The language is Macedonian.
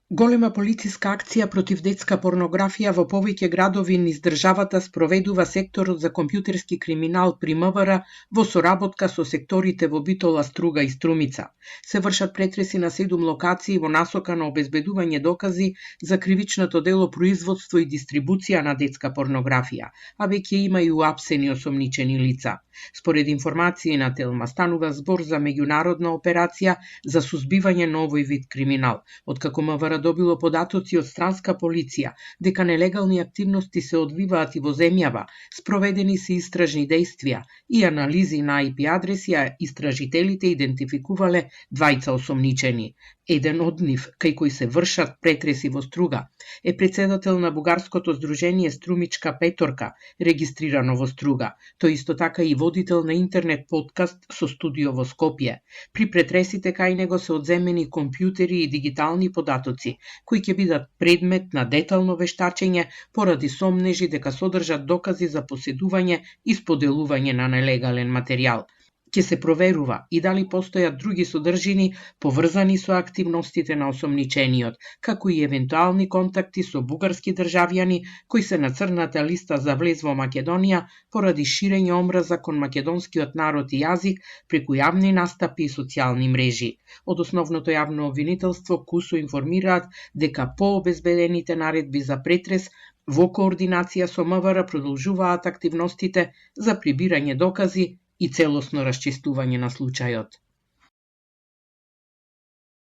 Голема полициска акција против детска порнографија во повеќе градови низ државата спроведува секторот за компјутерски криминал при МВР во соработка со секторите во Битола, Струга и Струмица. Се вршат претреси на 7 локации во насока на обезбедување докази за кривичното дело производство и дистрибуција на детска порнографија, а веќе има и уапсени осомничени лица. Според информации на Телма, станува збор за меѓународна операција за сузбивање на овој вид криминал, откако МВР добило податоци од странска полиција дека нелегални активности се одвиваат и во земјава, спроведени се истражни действија и анализи на IP адреси, а истражителите идентификувале двајца осомничени. Еден од нив, кај кој се вршат претреси во Струга, е председател на бугарското здружение Струмичка петорка, регистрирано во Струга. Тој исто така и водител на интернет подкаст со студио во Скопје. При претресите кај него се одземени компјутери и дигитални податоци, кои ќе бидат предмет на детално вештачење поради сомнежи дека содржат докази за поседување и споделување на нелегален материјал. Ќе се проверува и дали постојат други содржини поврзани со активностите на осомничениот, како и евентуални контакти со бугарски државјани кои се на црната листа за влез во Македонија поради ширење омраза кон македонскиот народ и јазик преку јавни настапи и социјални мрежи. Од основното јавно обвинителство КУСО информираат дека по обезбедените наредби за претрес во координација со МВР продолжуваат активностите за прибирање докази и целосно расчистување на случајот.